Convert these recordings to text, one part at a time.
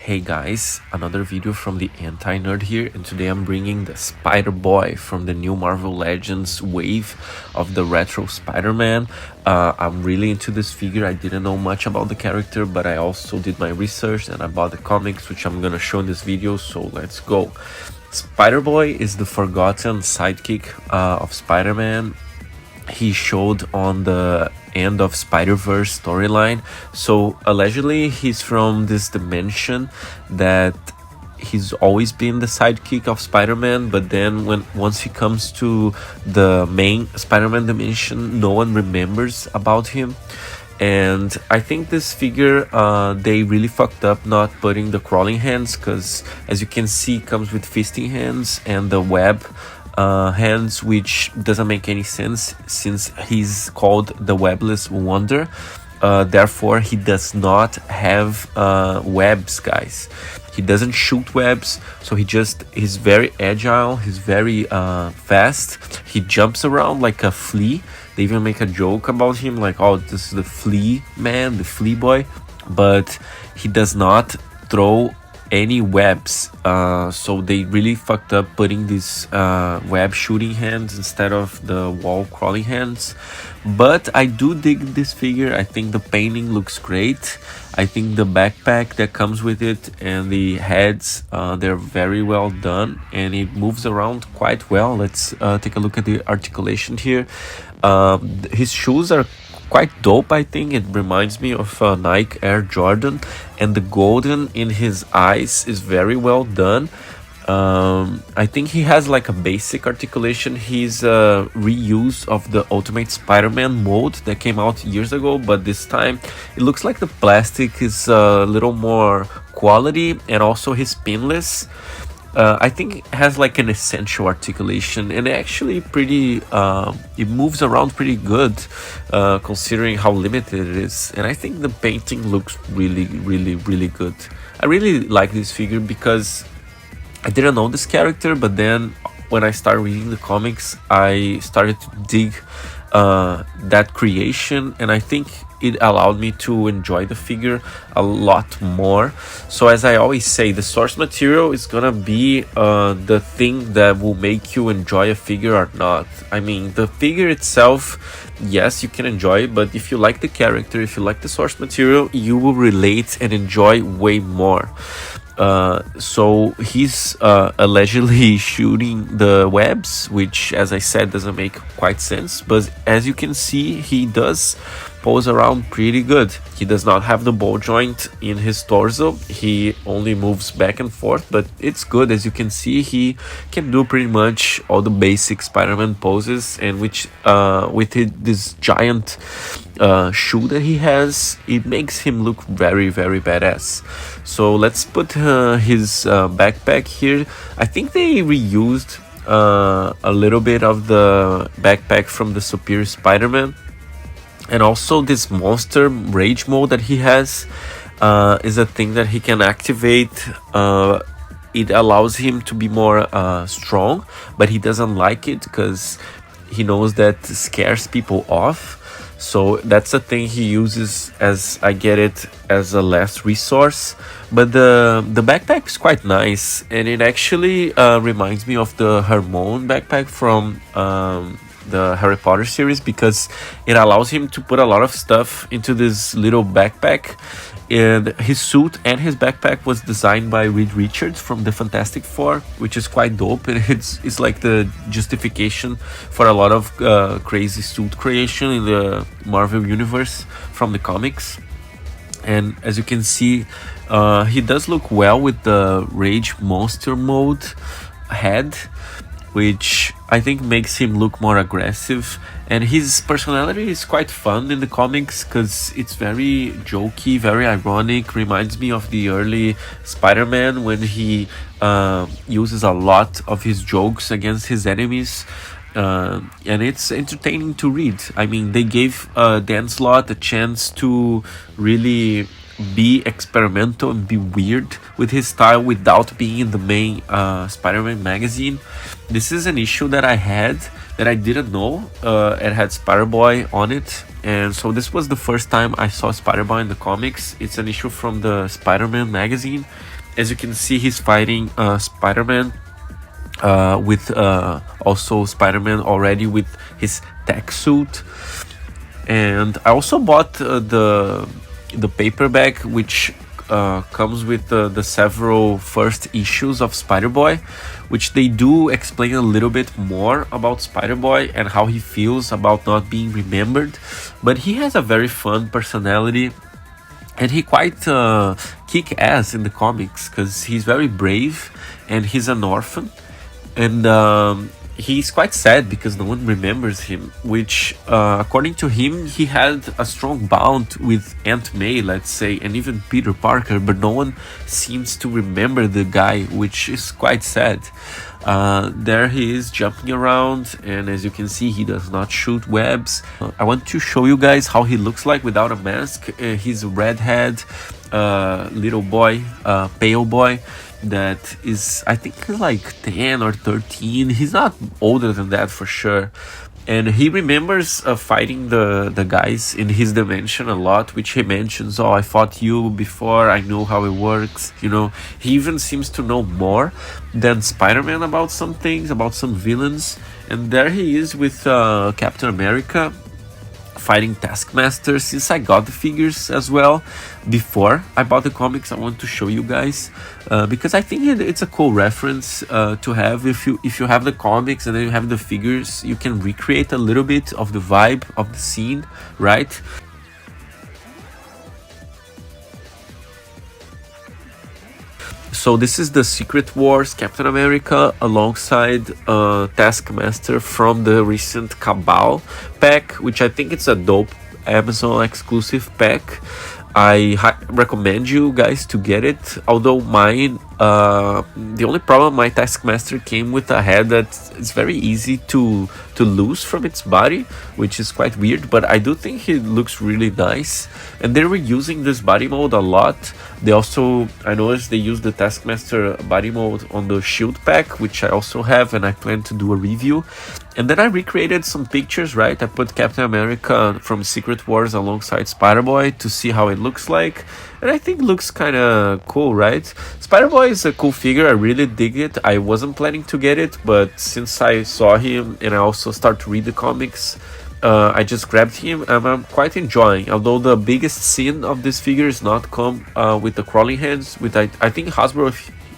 Hey guys, another video from the Anti-Nerd here, and today I'm bringing the Spider-Boy from the new Marvel Legends wave of the retro Spider-Man. I'm really into this figure. I didn't know much about the character, but I also did my research and I bought the comics, which I'm gonna show in this video, so let's go. Spider-Boy is the forgotten sidekick of Spider-Man. He showed on the end of Spider-Verse storyline. So allegedly he's from this dimension that he's always been the sidekick of Spider-Man, but then once he comes to the main Spider-Man dimension, no one remembers about him. And I think this figure, they really fucked up not putting the crawling hands, because as you can see, it comes with fisting hands and the web hands, which doesn't make any sense since he's called the Webless Wonder. Therefore, he does not have webs, guys. He doesn't shoot webs, so he's very agile, he's very fast. He jumps around like a flea. They even make a joke about him, like, oh, this is the flea man, the flea boy. But he does not throw any webs, so they really fucked up putting these web shooting hands instead of the wall crawling hands. But I do dig this figure. I think the painting looks great. I think the backpack that comes with it and the heads, they're very well done, and it moves around quite well. Let's take a look at the articulation here. His shoes are quite dope. I think it reminds me of Nike Air Jordan, and the golden in his eyes is very well done. I think he has like a basic articulation. He's a reuse of the Ultimate Spider-Man mold that came out years ago, but this time it looks like the plastic is a little more quality, and also he's pinless. I think it has like an essential articulation, and actually pretty it moves around pretty good, considering how limited it is. And I think the painting looks really good. I really like this figure because I didn't know this character, but then when I started reading the comics, I started to dig that creation, and I think it allowed me to enjoy the figure a lot more. So as I always say, the source material is gonna be the thing that will make you enjoy a figure or not. I mean, the figure itself, yes, you can enjoy it, but if you like the character, if you like the source material, you will relate and enjoy way more. So he's allegedly shooting the webs, which, as I said, doesn't make quite sense. But as you can see, he does pose around pretty good. He does not have the ball joint in his torso. He only moves back and forth, but it's good. As you can see, he can do pretty much all the basic Spider-Man poses, and with this giant shoe that he has, it makes him look very badass. So let's put his backpack here. I think they reused a little bit of the backpack from the Superior Spider-Man. And also this monster rage mode that he has is a thing that he can activate. It allows him to be more strong, but he doesn't like it because he knows that scares people off. So that's a thing he uses, as I get it, as a last resource. But the backpack is quite nice, and it actually reminds me of the Hermione backpack from the Harry Potter series, because it allows him to put a lot of stuff into this little backpack. And his suit and his backpack was designed by Reed Richards from the Fantastic Four, which is quite dope. And it's like the justification for a lot of crazy suit creation in the Marvel universe from the comics. And as you can see, he does look well with the Rage Monster mode head, which I think makes him look more aggressive. And his personality is quite fun in the comics because it's very jokey, very ironic. Reminds me of the early Spider-Man when he uses a lot of his jokes against his enemies. And it's entertaining to read. I mean, they gave Dan Slott a chance to really be experimental and be weird with his style without being in the main Spider-Man magazine. This is an issue that I had that I didn't know it had Spider-Boy on it, and so this was the first time I saw Spider-Boy in the comics. It's an issue from the Spider-Man magazine. As you can see, he's fighting Spider-Man with also Spider-Man already with his tech suit. And I also bought the paperback, which comes with the several first issues of Spider-Boy, which they do explain a little bit more about Spider-Boy and how he feels about not being remembered. But he has a very fun personality, and he quite kick-ass in the comics because he's very brave and he's an orphan. And he's quite sad because no one remembers him, which according to him, he had a strong bond with Aunt May, let's say, and even Peter Parker, but no one seems to remember the guy, which is quite sad. There he is jumping around, and as you can see, he does not shoot webs. I want to show you guys how he looks like without a mask. He's a redhead little boy, pale boy, that is, I think, like 10 or 13. He's not older than that for sure. And he remembers fighting the guys in his dimension a lot, which he mentions, oh, I fought you before, I know how it works. You know, he even seems to know more than Spider-Man about some things, about some villains. And there he is with Captain America fighting Taskmaster. Since I got the figures as well before I bought the comics, I want to show you guys because I think it's a cool reference to have. If you have the comics and then you have the figures, you can recreate a little bit of the vibe of the scene, right? So this is the Secret Wars Captain America alongside Taskmaster from the recent Cabal pack, which I think it's a dope Amazon exclusive pack. I recommend you guys to get it. Although mine, the only problem, my Taskmaster came with a head that is very easy to lose from its body, which is quite weird, but I do think it looks really nice. And they were using this body mold a lot. They also, I noticed they used the Taskmaster body mold on the Shield pack, which I also have, and I plan to do a review. And then I recreated some pictures, right? I put Captain America from Secret Wars alongside Spider-Boy to see how it looks like. And I think it looks kind of cool, right? Spider-Boy is a cool figure. I really dig it. I wasn't planning to get it, but since I saw him and I also start to read the comics, I just grabbed him and I'm quite enjoying. Although the biggest sin of this figure is not come with the crawling hands, which I think Hasbro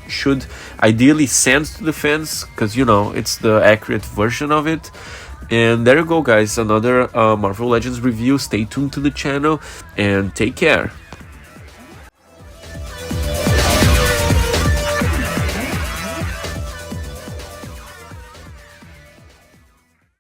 should ideally send to the fans, because you know it's the accurate version of it. And there you go, guys, another Marvel Legends review. Stay tuned to the channel and take care.